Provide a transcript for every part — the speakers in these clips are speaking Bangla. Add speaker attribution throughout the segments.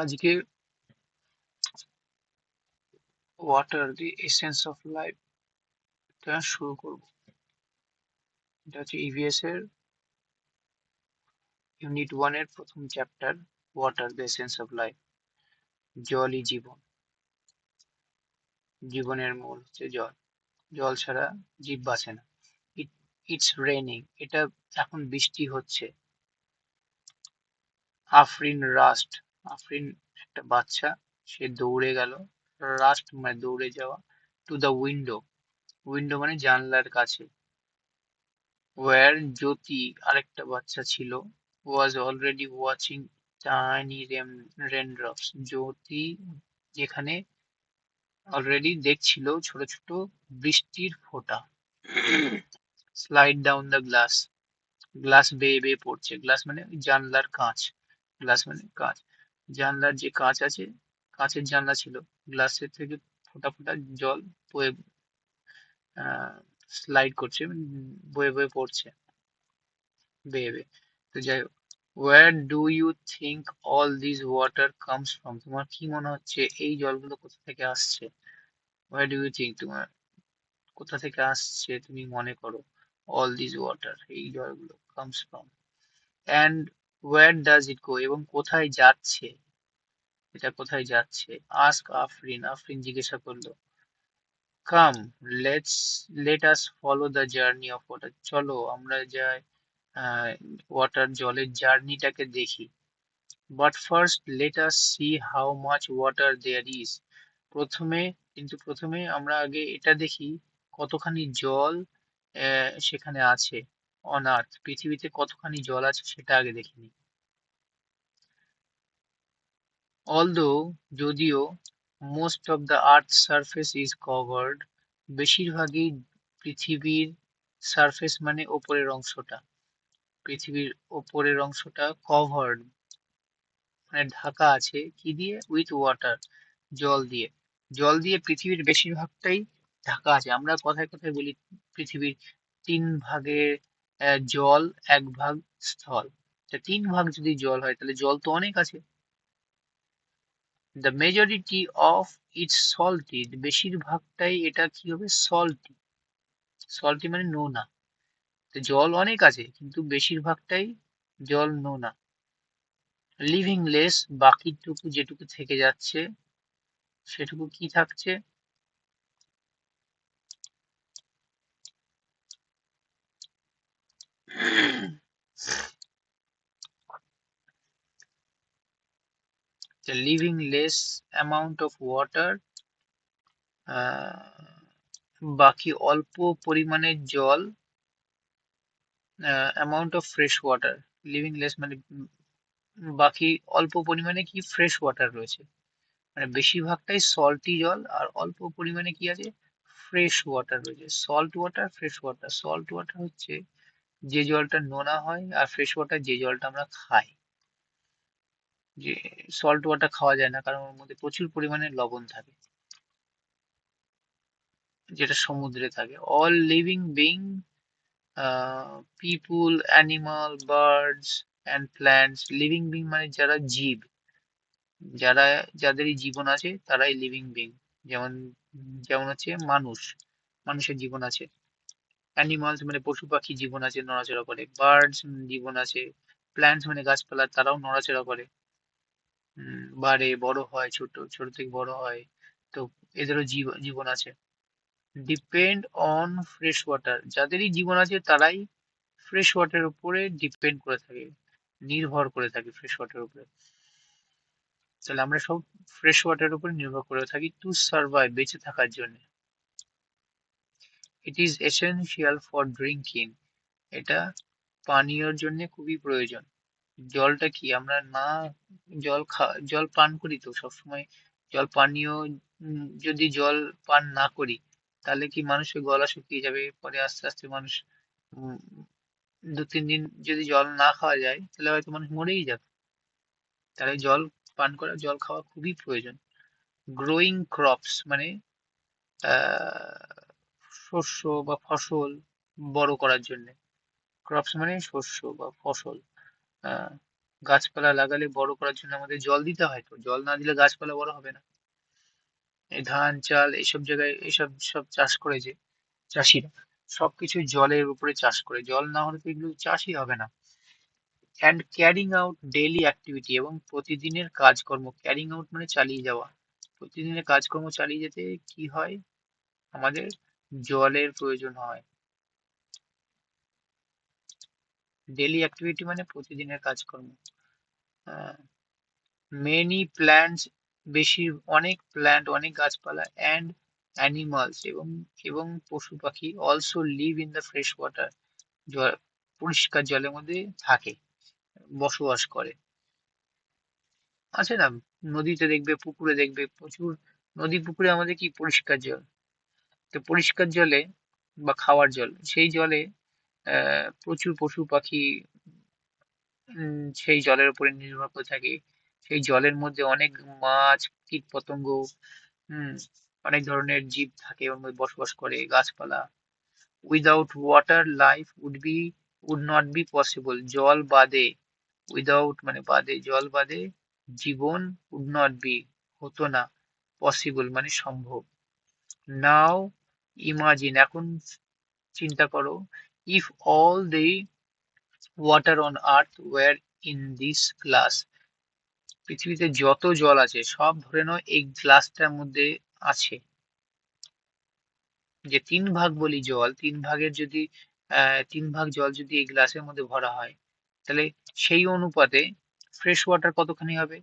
Speaker 1: আজকে water the essence of life টা শুরু করব। এটা হচ্ছে ইভিএস এর ইউনিট 1 এর প্রথম chapter, water the essence of life. জলই জীবন, জীবনের মূল হচ্ছে জল। জল ছাড়া জীব বাঁচে না। ইটস রেইনিং, এটা এখন বৃষ্টি হচ্ছে। আফরিন রাস্ট, আফরিন একটা বাচ্চা, সে দৌড়ে গেল। রাস্ট মানে দৌড়ে যাওয়া। টু দ্য উইন্ডো, উইন্ডো মানে জানলার কাছে। ওয়ার জ্যোতি, আরেকটা বাচ্চা ছিল, was already watching tiny raindrops. জ্যোতি যেখানে অলরেডি দেখছিল ছোট ছোট বৃষ্টির ফোঁটা। Slide down the glass, glass বেয়ে বেয়ে পড়ছে। গ্লাস মানে ওই জানলার কাঁচ, গ্লাস মানে কাঁচ। জানলার যে কাঁচ আছে, কাঁচের জানলা ছিল, গ্লাসের থেকে ফোঁটা ফোঁটা জল বয়ে স্লাইড করছে, বয়ে বয়ে পড়ছে, বেয়ে বেয়ে। তো যাই হোক, where do you think all this water comes from? তোমার কি মনে হচ্ছে এই জলগুলো কোথা থেকে আসছে? where do you think, তোমার কোথা থেকে আসছে তুমি মনে করো? all this water, এই জলগুলো comes from, and where does it go, এবং কোথায় যাচ্ছে, এটা কোথায় যাচ্ছে? ask আফরিন, আফরিন জিজ্ঞাসা করলো। come, let us follow the journey of water, চলো আমরা যাই ওয়াটার, জলের জার্নিটাকে দেখি। But first let us see how much water there is. প্রথমে, কিন্তু প্রথমে আমরা আগে এটা দেখি কতখানি জল সেখানে আছে। অন আর্থ, পৃথিবীতে কতখানি জল আছে সেটা আগে দেখে নিই। Although, যদিও, most of the earth's surface is covered, বেশিরভাগই পৃথিবীর সারফেস মানে ওপরের অংশটা, পৃথিবীর ওপরের অংশটা কভার্ড মানে ঢাকা আছে কি দিয়ে? উইথ ওয়াটার, জল দিয়ে। জল দিয়ে পৃথিবীর বেশিরভাগটাই ঢাকা আছে। আমরা কথায় কথায় বলি পৃথিবীর 3 ভাগের জল, 1 ভাগ স্থল। তা 3 ভাগ যদি জল হয় তাহলে জল তো অনেক আছে। The majority of its salty, বেশিরভাগটাই এটা কি হবে? সল্টি। সল্টি মানে নোনা। তো জল অনেক আছে কিন্তু বেশিরভাগটাই জল নোনা। লিভিং লেস, বাকিটুকু যেটুকু থেকে যাচ্ছে সেটুকু কি থাকছে? the leaving less amount of water, বাকি অল্প পরিমাণের জল, amount of fresh water. Living less মানে বাকি অল্প পরিমাণে কি ফ্রেশ ওয়াটার রয়েছে, মানে বেশিরভাগটাই সল্টি জল আর অল্প পরিমাণে কি আছে? ফ্রেশ ওয়াটার রয়েছে। Salt water, fresh water. Salt water হচ্ছে যে জলটা নোনা হয়, আর ফ্রেশ ওয়াটার যে জলটা আমরা খাই। যে সল্ট ওয়াটার খাওয়া যায় না কারণ ওর মধ্যে প্রচুর পরিমাণে লবণ থাকে, যেটা সমুদ্রে থাকে। All living being, people, animal, birds and plants. Living being মানে যারা জীব, যারা, যাদেরই জীবন আছে তারাই লিভিং বিং। যেমন, যেমন হচ্ছে মানুষ, মানুষের জীবন আছে। অ্যানিমালস মানে পশু পাখি জীবন আছে, নড়াচড়া করে। বার্ডস জীবন আছে। প্ল্যান্টস মানে গাছপালা, তারাও নড়াচড়া করে, বাড়ে, বড় হয়, ছোট ছোট থেকে বড় হয়। তো এদেরও জীবন আছে। ডিপেন্ড অন ফ্রেশ ওয়াটার, যাদেরই জীবন আছে তারাই ফ্রেশ ওয়াটারের উপরে ডিপেন্ড করে থাকে, নির্ভর করে থাকে ফ্রেশ ওয়াটারের উপরে। তাহলে আমরা সব ফ্রেশ ওয়াটারের উপর নির্ভর করে থাকি টু সার্ভাইভ, বেঁচে থাকার জন্য। It is essential for drinking, এটা পানীয়র জন্য খুবই প্রয়োজন। জলটা কি আমরা না জল পান করি তো সবসময়? জল পানীয়, যদি জল পান না করি তাহলে কি মানুষের গলা শুকিয়ে যাবে, পরে আস্তে আস্তে মানুষ, উম, 2-3 দিন যদি জল না খাওয়া যায় তাহলে হয়তো মানুষ মরেই যাবে। তাহলে জল পান করা, জল খাওয়া খুবই প্রয়োজন। গ্রোয়িং ক্রপস মানে আহ শস্য বা ফসল বড় করার জন্য। ক্রপস মানে শস্য বা ফসল। গাছপালা লাগালে বড় করার জন্য আমাদের জল দিতে হয়, তো জল না দিলে গাছপালা বড় হবে না। এই ধান চাল এইসব জায়গায় এইসব সব চাষ করে যে চাষিরা, সবকিছু জলের উপরে চাষ করে, জল না হলে তো এগুলো চাষই হবে না। And carrying out daily activity, এবং প্রতিদিনের কাজকর্ম, ক্যারিং আউট মানে চালিয়ে যাওয়া, প্রতিদিনের কাজকর্ম চালিয়ে যেতে কি হয়, আমাদের জলের প্রয়োজন হয়। ডেইলি অ্যাক্টিভিটি মানে প্রতিদিনের কাজকর্ম। মেনি প্ল্যান্টস, বেশি, অনেক প্ল্যান্ট, অনেক গাছপালা, অ্যান্ড অ্যানিমালস, এবং পশু পাখি also live in the fresh water, পরিষ্কার জলের মধ্যে থাকে, বসবাস করে। আছে না, নদীতে দেখবে, পুকুরে দেখবে প্রচুর, নদী পুকুরে আমাদের কি পরিষ্কার জল, তো পরিষ্কার জলে বা খাওয়ার জল, সেই জলে প্রচুর পশু পাখি সেই জলের উপরে নির্ভর করে থাকে। সেই জলের মধ্যে অনেক মাছ, কীট পতঙ্গ, হুম অনেক ধরনের জীব থাকে, ওর মধ্যে বসবাস করে, গাছপালা। Without water life would not be possible, জল বাদে, উইদাউট মানে বাদে, জল বাদে জীবন উড নট বি, হতো না, পসিবল মানে সম্ভব। নাও ইমাজিন, এখন চিন্তা করো, if all the water on earth war in this glass, পৃথিবীতে যত জল আছে সব ধরে নাও এই গ্লাসটার মধ্যে আছে। যে 3 ভাগ বলি জল, 3 ভাগের যদি 3 ভাগ জল যদি এই গ্লাসের মধ্যে ভরা হয়, তাহলে সেই অনুপাতে ফ্রেশ ওয়াটার কতখানি হবে?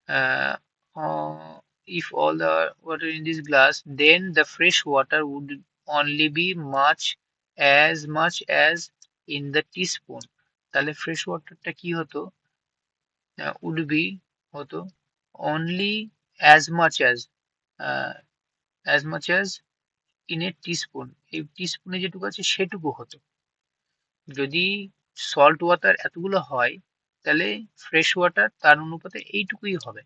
Speaker 1: uh, if all the water in this glass, then the fresh water would only be much as in the teaspoon, তাহলে ফ্রেশ ওয়াটারটা কি হতো, would be হতো only as much as, uh, as much as in a teaspoon, এই টিস্পুনে যেটুকু আছে সেটুকু হতো। যদি সল্ট ওয়াটার এতগুলো হয়, তাহলে ফ্রেশ ওয়াটার তার অনুপাতে এইটুকুই হবে।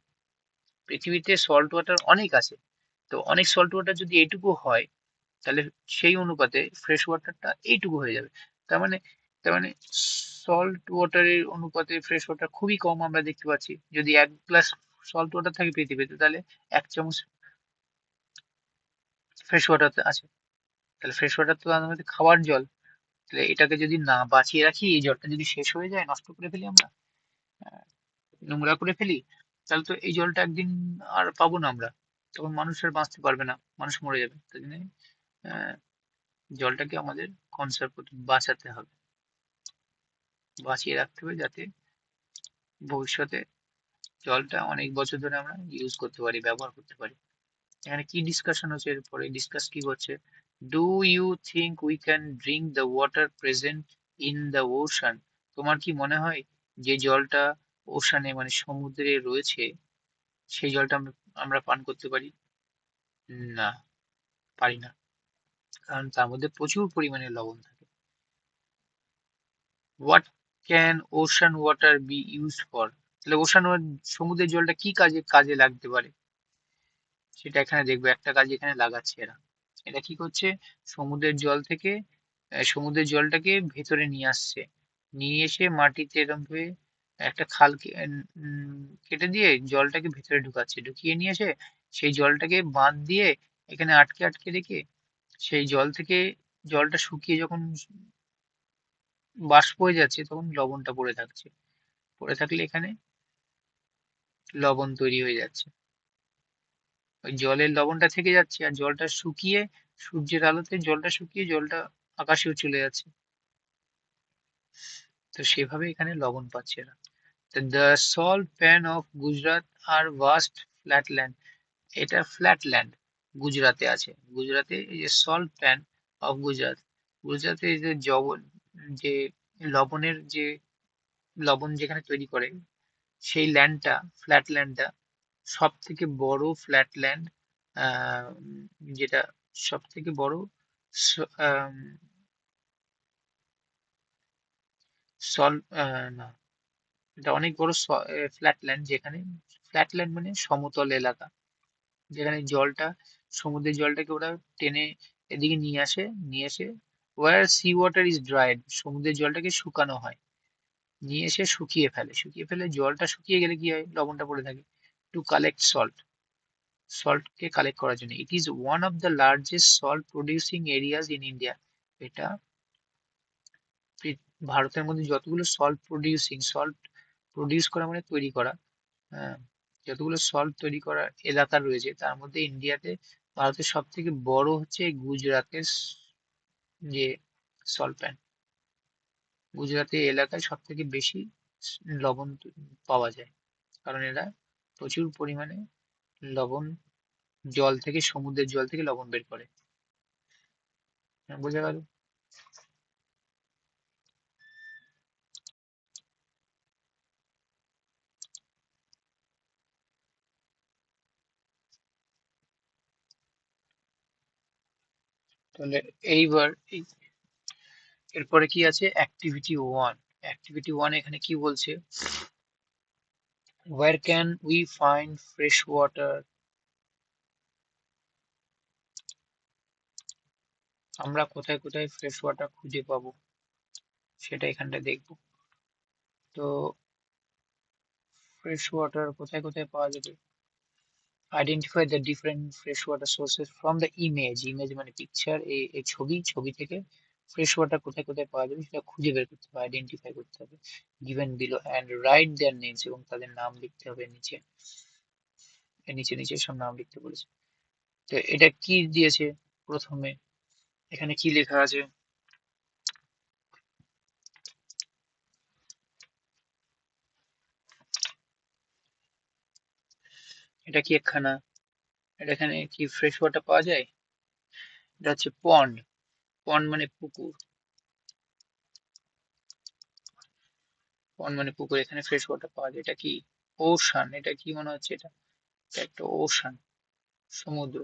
Speaker 1: পৃথিবীতে সল্ট ওয়াটার অনেক আছে, তো অনেক সল্ট ওয়াটার যদি এইটুকু হয়, তাহলে সেই অনুপাতে ফ্রেশ ওয়াটারটা এইটুকু হয়ে যাবে। তার মানে তার মানে সল্ট ওয়াটারের অনুপাতে ফ্রেশ ওয়াটার খুবই কম আমরা দেখতে পাচ্ছি। যদি 1 গ্লাস সল্ট ওয়াটার থাকে পৃথিবীতে, তাহলে 1 চামচ ফ্রেশ ওয়াটার আছে। তাহলে ফ্রেশ ওয়াটার তো আমাদের খাওয়ার জল, তাহলে এটাকে যদি না বাঁচিয়ে রাখি, এই জলটা যদি শেষ হয়ে যায়, নষ্ট করে ফেলি আমরা, নোংরা করে ফেলি, তাহলে তো এই জলটা একদিন আর পাবো না আমরা, তখন মানুষ আর বাঁচতে পারবে না, মানুষ মরে যাবে। তাই জন্য আহ, জলটাকে আমাদের কনসার্ভ করতে, বাঁচাতে হবে, বাঁচিয়ে রাখতে হবে, যাতে ভবিষ্যতে জলটা অনেক বছর ধরে আমরা ইউজ করতে পারি, ব্যবহার করতে পারি। এখানে কি ডিসকাশন হচ্ছে, এরপরে ডিসকাস কি হচ্ছে, do you think we can drink the water present in the ocean, তোমার কি মনে হয় যে জলটা ওশানে মানে সমুদ্রে রয়েছে, সেই জলটা আমরা পান করতে পারি? না, পারি না, কারণ তার মধ্যে প্রচুর পরিমাণে লবণ থাকে। What can ocean water be used for, তাহলে সমুদ্রের জলটা কি কাজে কাজে লাগতে পারে, সেটা এখানে দেখবো, একটা কাজ এখানে লাগাচ্ছে এরা। এটা কি করছে, সমুদ্রের জল থেকে সমুদ্রের জলটাকে ভেতরে নিয়ে আসছে, নিয়ে এসে মাটিতে এরকম ভাবে একটা খাল কেটে দিয়ে জলটাকে ভেতরে ঢুকাচ্ছে, ঢুকিয়ে নিয়ে এসে সেই জলটাকে বাঁধ দিয়ে এখানে আটকে আটকে রেখে, সেই জল থেকে জলটা শুকিয়ে যখন বাষ্প হয়ে যাচ্ছে, তখন লবণটা পড়ে থাকছে, পড়ে থাকলে এখানে লবণ তৈরি হয়ে যাচ্ছে, ওই জলের লবণটা থেকে যাচ্ছে, আর জলটা শুকিয়ে সূর্যের আলোতে জলটা শুকিয়ে জলটা আকাশেও চলে যাচ্ছে, তো সেভাবে এখানে লবণ পাচ্ছে এরা। The salt pan of Gujarat আর ভাস্ট ফ্ল্যাটল্যান্ড, এটা ফ্ল্যাটল্যান্ড গুজরাটে আছে, গুজরাটে এই যে সল্ট প্যান অফ গুজরাট, গুজরাটে এই যে যে লবণের যে লবণ যেখানে তৈরি করে, সেই ল্যান্ডটা, ফ্ল্যাটল্যান্ডটা সব থেকে বড় ফ্ল্যাটল্যান্ড, যেটা সব থেকে বড় স- আম, সল না, এটা অনেক বড় ফ্ল্যাটল্যান্ড, যেখানে ফ্ল্যাটল্যান্ড মানে সমতল এলাকা, যেখানে জলটা, সমুদ্রের জলটাকে ওরা টেনে এদিকে নিয়ে আসে, নিয়ে এসে where sea water is dried, সমুদ্রের জলটাকে শুকানো হয়, নিয়ে এসে শুকিয়ে ফেলে জলটা শুকিয়ে গেলে কি হয়, লবণটা পড়ে থাকে। To collect salt K collect করার জন্য। It is one of the largest salt producing areas in India. এটা ভারতের মধ্যে যতগুলো সল্ট প্রডিউস করা মানে তৈরি করা, হ্যাঁ, যতগুলো সল্ট তৈরি করার এলাকা রয়েছে তার মধ্যে ইন্ডিয়াতে ভারতের সব থেকে বড় হচ্ছে গুজরাটের যে সল্ট প্যান। গুজরাটের এলাকায় সব থেকে বেশি লবণ পাওয়া যায়, কারণ এরা প্রচুর পরিমাণে লবণ জল থেকে, সমুদ্রের জল থেকে লবণ বের করে। হ্যাঁ, বোঝা গেল। তাহলে এইবার এরপরে কি আছে, অ্যাক্টিভিটি ওয়ান এখানে কি বলছে, where can we find fresh water, আমরা কোথায় কোথায় ফ্রেশ ওয়াটার খুঁজে পাবো সেটা এখানটা দেখবো। তো ফ্রেশ ওয়াটার কোথায় কোথায় পাওয়া যাবে, identify the different fresh water sources from the image মানে পিকচার, এই ছবি থেকে ফ্রেশ ওয়াটার কোথায় কোথায় পাওয়া যাবে সেটা খুঁজে বের করতে হবে, আইডেন্টিফাই করতে হবে। Given below and right their names, এবং তাদের নাম লিখতে হবে নিচে, নিচে সব নাম লিখতে বলেছে। তো এটা কি দিয়েছে প্রথমে, এখানে কি লেখা আছে, এটা কি একখানা, এটা এখানে কি ফ্রেশ ওয়াটার পাওয়া যায়, এটা হচ্ছে পন্ড, পন্ড মানে পুকুর, পন্ড মানে পুকুর, এখানে ফ্রেশ ওয়াটার পাওয়া যায়। এটা কি ওশান, এটা কি মনে হচ্ছে, এটা একটা ওশান, সমুদ্র।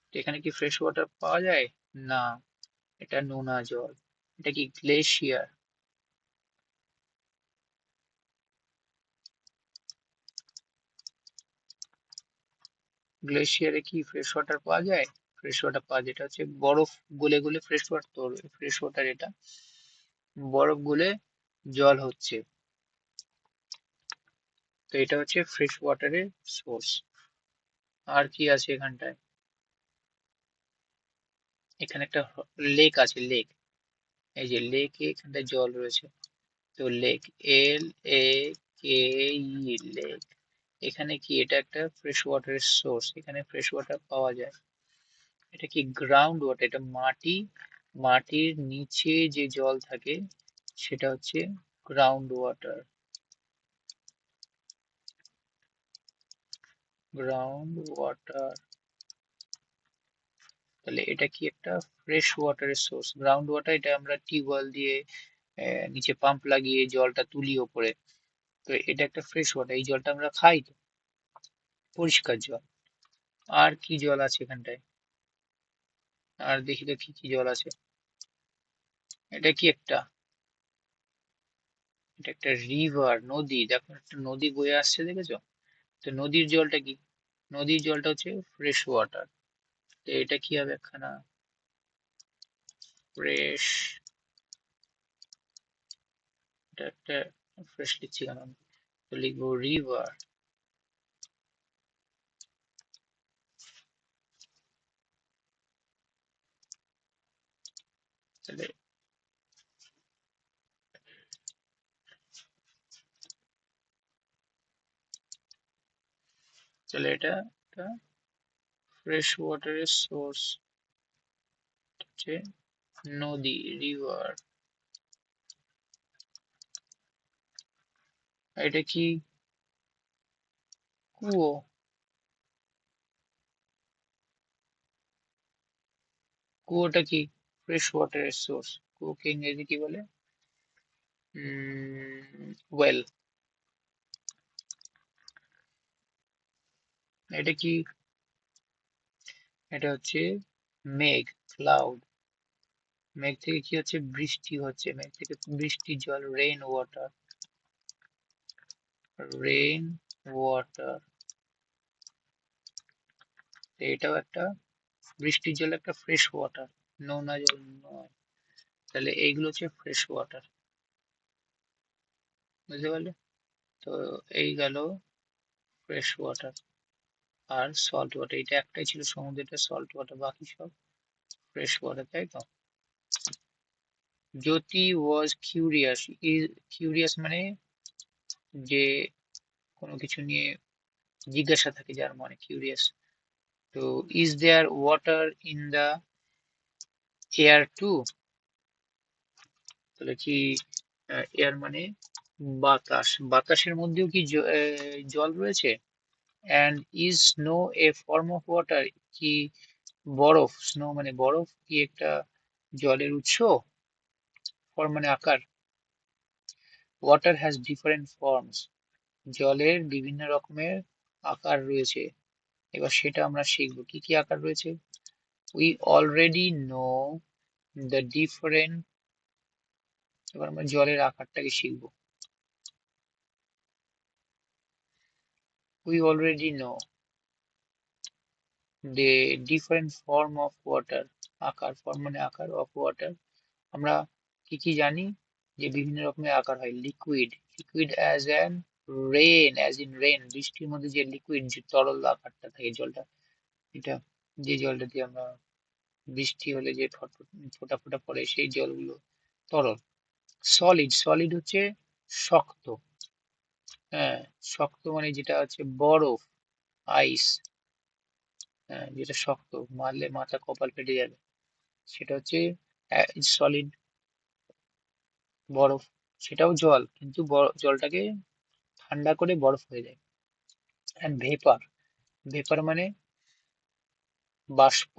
Speaker 1: তো এখানে কি ফ্রেশ ওয়াটার পাওয়া যায়, না, এটা নোনা জল। এটা কি গ্লেশিয়ার, গ্লেশিয়ারে কি ফ্রেশ ওয়াটার পাওয়া যায়, ফ্রেশ ওয়াটার পাওয়া যায়, এটা হচ্ছে বরফ গলে গলে ফ্রেশ ওয়াটার তৈরি, ফ্রেশ ওয়াটার এটা বরফ গলে জল হচ্ছে। তো এটা হচ্ছে ফ্রেশ ওয়াটারের সোর্স। আর কি আছে এখানটায়, এখানে একটা লেক আছে, লেক, এই যে লেকে এখানটায় জল রয়েছে। তো লেক, LAKE, লেক, এখানে কি এটা একটা ফ্রেশ ওয়াটারের সোর্স, এখানে ফ্রেশ ওয়াটার পাওয়া যায়। এটা কি গ্রাউন্ড ওয়াটার, এটা মাটির নিচে যে জল থাকে সেটা হচ্ছে গ্রাউন্ড ওয়াটার। তাহলে এটা কি একটা ফ্রেশ ওয়াটারের সোর্স, গ্রাউন্ড ওয়াটার, এটা আমরা টিউবওয়েল দিয়ে নিচে পাম্প লাগিয়ে জলটা তুলি ওপরে। তো এটা একটা ফ্রেশ ওয়াটার, এই জলটা আমরা খাই তো, পরিষ্কার জল। আর কি জল আছে এখানটায়, আর দেখি তো কি কি জল আছে। এটা কি একটা, এটা একটা রিভার, নদী, দেখো একটা নদী বয়ে আসছে, দেখেছো? তো নদীর জলটা কি, নদীর জলটা হচ্ছে ফ্রেশ ওয়াটার। তো এটা কি হবে একখানা ফ্রেশ, এটা একটা ফ্রেশ লিখছি কেন আমি? তো লিখবো রিভার। তাহলে তাহলে এটা একটা ফ্রেশ ওয়াটারের সোর্স হচ্ছে নদী, রিভার। এটা কি কুয়ো, কুয়োটা কি ফ্রেশ ওয়াটারের সোর্স, কুয়োকে ইংরেজি কি বলে, ওয়েল। এটা কি, এটা হচ্ছে মেঘ, ক্লাউড, মেঘ থেকে কি হচ্ছে, বৃষ্টি হচ্ছে, মেঘ থেকে বৃষ্টির জল, রেইন ওয়াটার। এটাও একটা বৃষ্টির জল, একটা ফ্রেশ ওয়াটার, নোনা জল নয়। তাহলে এইগুলো হচ্ছে ফ্রেশ ওয়াটার, বুঝতে পারলে? তো এই গেল ফ্রেশ ওয়াটার আর সল্ট ওয়াটার, এটা একটাই ছিল সমুদ্রেটা সল্ট ওয়াটার, বাকি সব ফ্রেশ ওয়াটার, তাই তো? জ্যোতি ওয়াজ কিউরিয়াস, কিউরিয়াস মানে যে কোনো কিছু নিয়ে জিজ্ঞাসা থাকে যার, মানে কিউরিয়াস। তো is there water in the air too, তাহলে কি এয়ার মানে বাতাস, বাতাসের মধ্যেও কি জল রয়েছে? And is snow A form of water, কি বরফ, স্নো মানে বরফ, কি একটা জলের উৎস? ফর্ম মানে আকার। ওয়াটার হ্যাজ ডিফারেন্ট ফর্মস, জলের বিভিন্ন রকমের আকার রয়েছে। এবার সেটা আমরা শিখবো, কি কি আকার রয়েছে। We already know the different, এবার আমরা জলের আকারটাকে শিখবো। We already know the different form of water, আকার, ফর্ম মানে আকার, অফ ওয়াটার আমরা কি কি জানি, যে বিভিন্ন রকমের আকার হয়। Liquid, liquid as an rain, as in rain, বৃষ্টির মধ্যে যে লিকুইড, যে তরল আকারটা থাকে জলটা, এটা যে জলটা দিয়ে আমরা বৃষ্টি হলে যে ফোঁটা ফোঁটা পড়ে সেই জলগুলো তরল। সলিড, সলিড হচ্ছে শক্ত, হ্যাঁ, শক্ত মানে যেটা হচ্ছে বরফ, আইস, হ্যাঁ, যেটা শক্ত, মারলে মাথা কপাল ফেটে যাবে, সেটা হচ্ছে সলিড, বরফ। সেটাও জল, কিন্তু জলটাকে ঠান্ডা করে বরফ হয়ে যায়। অ্যান্ড ভেপার, ভেপার মানে বাষ্প,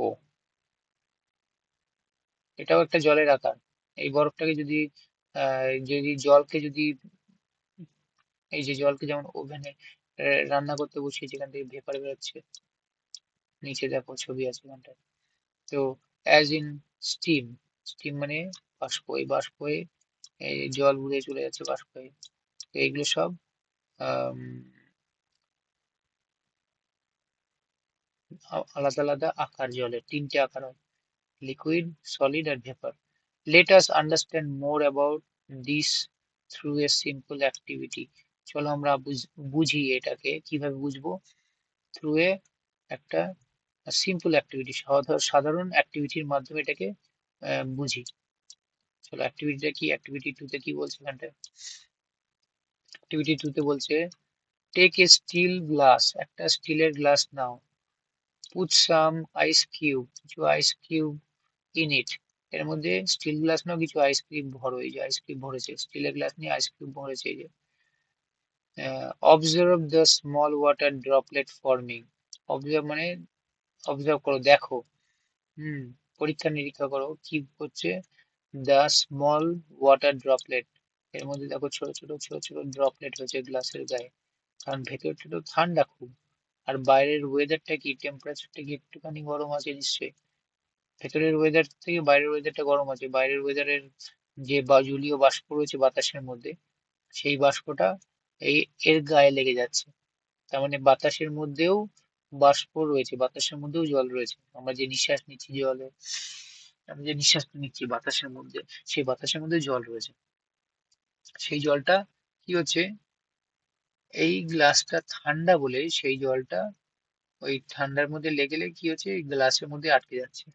Speaker 1: এটাও একটা জলের আকার। এই বরফটাকে যদি যদি জলকে যদি, এই যে জলকে যেমন ওভেনে রান্না করতে বসিয়ে যেখান থেকে ভেপার বেরোচ্ছে, নিচে দেখো ছবি আছে ওখানটায়। তো অ্যাজ ইন স্টিম, স্টিম মানে বাষ্প, এই বাষ্প হয়ে এই জল উড়ে চলে যাচ্ছে বাষ্প হয়ে। তো এইগুলো সব আম, আলাদা আলাদা আকার, জলের তিনটে আকার হয়, liquid, solid and vapor. Let us understand more about this through a simple activity. চলো আমরা বুঝি এটাকে, কিভাবে বুঝবো? থ্রু এ একটা সিম্পল অ্যাক্টিভিটি, সাধারণ অ্যাক্টিভিটির মাধ্যমে এটাকে বুঝি। চলো অ্যাক্টিভিটিটা কি, অ্যাক্টিভিটি টু তে কি বলছে এখানটায়? অ্যাক্টিভিটি টু তে বলছে টেক এ স্টিল গ্লাস, একটা স্টিলের গ্লাস নাও, পুট সাম আইস কিউব, কিছু আইস কিউব ইন ইট, এর মধ্যে স্টিল গ্লাস নাও, কিছু আইসক্রিম ভরো, এই যে আইসক্রিম ভরেছে, স্টিলের গ্লাস নিয়ে আইসক্রিম ভরেছে, এই যে। Observe the small water droplet forming, observe মানে অবজার্ভ করো, দেখো, হুম, পরীক্ষা নিরীক্ষা করো কি হচ্ছে। দ্য স্মল ওয়াটার ড্রপলেট, এর মধ্যে দেখো ছোট ছোট ছোট ছোট ড্রপলেট হয়েছে গ্লাসের গায়ে, কারণ ভেতরটা তো ঠান্ডা খুব, আর বাইরের ওয়েদারটা কি, টেম্পারেচারটা কি একটুখানি গরম আছে নিশ্চয়ই, ভেতরের ওয়েদার থেকে বাইরের ওয়েদারটা গরম আছে, বাইরের ওয়েদারের যে জলীয় বাষ্প রয়েছে বাতাসের মধ্যে, সেই বাষ্পটা এই এর গায়ে লেগে যাচ্ছে, তার মানে বাতাসের মধ্যেও বাষ্প রয়েছে, বাতাসের মধ্যেও জল রয়েছে, আমরা যে নিঃশ্বাস নিচ্ছি জলে, আমরা যে নিঃশ্বাসটা নিচ্ছি বাতাসের মধ্যে, সেই বাতাসের মধ্যে জল রয়েছে, সেই জলটা কি হচ্ছে, এই গ্লাসটা ঠান্ডা বলে সেই জলটা ওই ঠান্ডার মধ্যে লেগে কি হচ্ছে, এই গ্লাসের মধ্যে আটকে যাচ্ছে,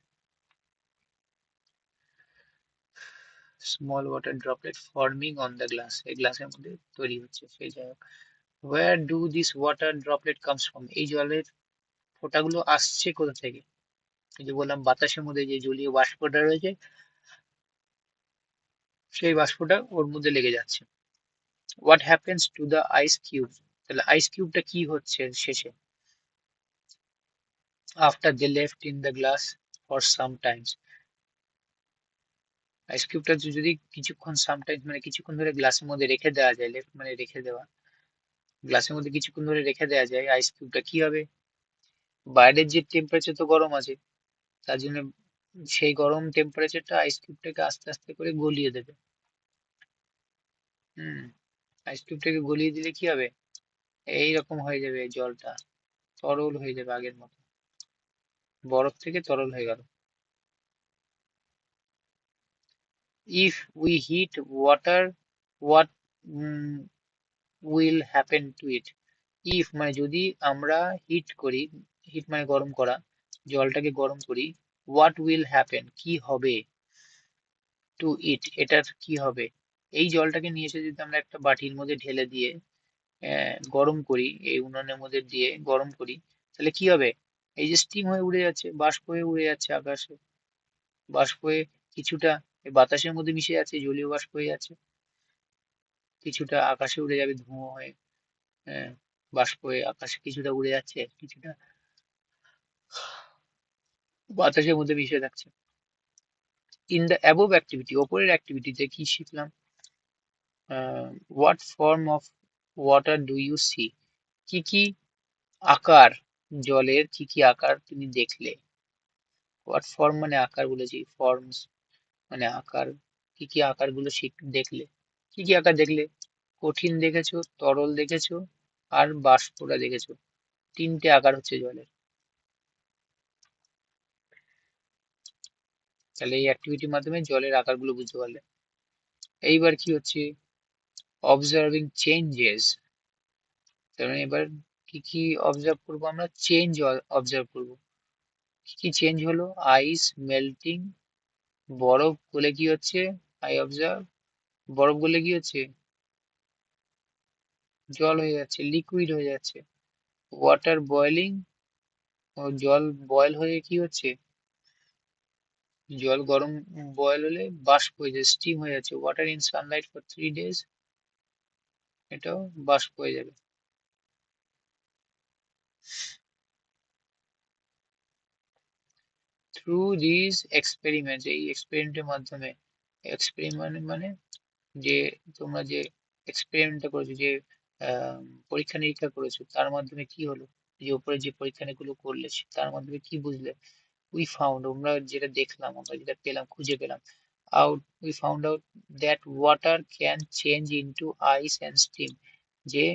Speaker 1: small water droplet forming on the glass, এই গ্লাসের মধ্যে তৈরি হচ্ছে, সেই যাই হোক। Where do this water droplet comes from, এই জলের ফোঁটাগুলো আসছে কোথা থেকে? এই যে বললাম বাতাসের মধ্যে যে জলীয় বাষ্পটা রয়েছে, সেই বাষ্পটা ওর মধ্যে লেগে যাচ্ছে। What happens to the ice cube, তাহলে আইস কিউবটা কি হচ্ছে শেষে? After they left in the glass for some times, ice কিউবটা যদি কিছুক্ষণ, সামটাইমস মানে কিছুক্ষণ ধরে গ্লাসের মধ্যে রেখে দেওয়া যায়, লেফট মানে রেখে দেওয়া, গ্লাসের মধ্যে কিছুক্ষণ ধরে রেখে দেওয়া যায়, আইস কিউবটা কি হবে? বাইরের যে টেম্পারেচার তো গরম আছে, তার জন্য সেই গরম টেম্পারেচারটা আইস কিউবটাকে আস্তে আস্তে করে গলিয়ে দেবে। হুম, আইস কিউবটাকে গলিয়ে দিলে কি হবে, এইরকম হয়ে যাবে জলটা, তরল হয়ে যাবে আগের মতো, বরফ থেকে তরল হয়ে গেল। If we heat water, what mm, will happen to it? If মানে যদি আমরা হিট করি, হিট মানে গরম করা, জলটাকে গরম করি, what will happen কি হবে to it এটার কি হবে? এই জলটাকে নিয়ে এসে যদি আমরা একটা বাটির মধ্যে ঢেলে দিয়ে গরম করি, এই উনুনের মধ্যে দিয়ে গরম করি, তাহলে কি হবে? এই যে স্টিম হয়ে উড়ে যাচ্ছে, বাষ্প হয়ে উড়ে যাচ্ছে আকাশে, বাষ্প হয়ে কিছুটা এই বাতাসের মধ্যে মিশে যাচ্ছে, জলীয় বাষ্প হয়ে যাচ্ছে, কিছুটা আকাশে উড়ে যাবে ধুঁয়ো হয়ে, হ্যাঁ, বাষ্প হয়ে আকাশে কিছুটা উড়ে যাচ্ছে, কিছুটা বাতাসের মধ্যে মিশে থাকছে। ইন দ্য অ্যাবোভ অ্যাক্টিভিটি, ওপরের অ্যাক্টিভিটিতে কি শিখলাম? What form of water do you see? কি কি আকার, জলের কি কি আকার তুমি দেখলে? হোয়াট ফর্ম মানে আকার বলেছি, ফর্মস মানে আকার, কি কি আকারগুলো দেখলে? কি কি আকার দেখলে? কঠিন দেখেছো, তরল দেখেছো, আর বাষ্পটা দেখেছো। তিনটে আকার হচ্ছে জলের। তাহলে এই অ্যাক্টিভিটির মাধ্যমে জলের আকারগুলো বুঝতে পারলে। এইবার কি হচ্ছে? Observing changes. তার মানে এবার কি কি অবজার্ভ করবো আমরা? চেঞ্জ অবজার্ভ করবো। কি কি চেঞ্জ হলো? আইস মেল্টিং, বরফ গলে কি হচ্ছে? আই অবজার্ভ, বরফ গলে কি হচ্ছে? জল হয়ে যাচ্ছে, লিকুইড হয়ে যাচ্ছে। ওয়াটার বয়েলিং, জল বয়েল হয়ে কি হচ্ছে? জল গরম, বয়েল হলে বাষ্প হয়ে যায়, স্টিম হয়ে যাচ্ছে। Water in Sunlight for 3 days, এটাও বাষ্প হয়ে যাবে। থ্রু দিস এক্সপেরিমেন্ট, এই এক্সপেরিমেন্টের মাধ্যমে, এক্সপেরিমেন্ট মানে যে তোমরা যে এক্সপেরিমেন্টটা করেছো, যে আহ, পরীক্ষা নিরীক্ষা করেছো, তার মাধ্যমে কি হলো? যে উপরে যে পরীক্ষা নিরীক্ষা গুলো করলে তার মাধ্যমে কি বুঝলে? উই ফাউন্ড, আমরা যেটা দেখলাম, আমরা যেটা পেলাম, খুঁজে পেলাম, out, we found out that water can change into ice and steam, যে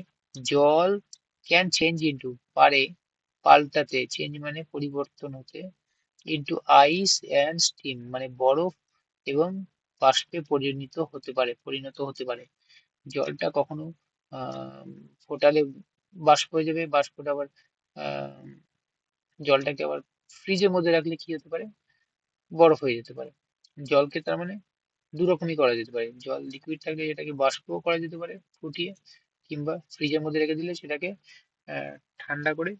Speaker 1: জল ক্যান চেঞ্জ ইনটু পারে, পাল্টাতে, চেঞ্জ মানে পরিবর্তন হতে, ইনটু আইস অ্যান্ড স্টিম মানে বরফ এবং বাষ্পে পরিণত হতে পারে। জলটা কখনো আহ ফোটালে বাষ্প হয়ে যাবে, বাষ্পটা আবার আহ জলটাকে আবার ফ্রিজের মধ্যে রাখলে কি হতে পারে? বরফ হয়ে যেতে পারে। জলকে তার মানে দু রকমই করা যেতে পারে, জল লিকুইড থাকলে এটাকে বাষ্পও করা যেতে পারে ফুটিয়ে, কিংবা ফ্রিজের মধ্যে রেখে দিলে সেটাকে ঠান্ডা করে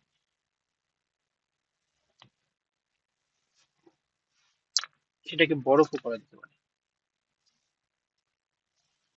Speaker 1: সেটাকে বরফও করা যেতে পারে।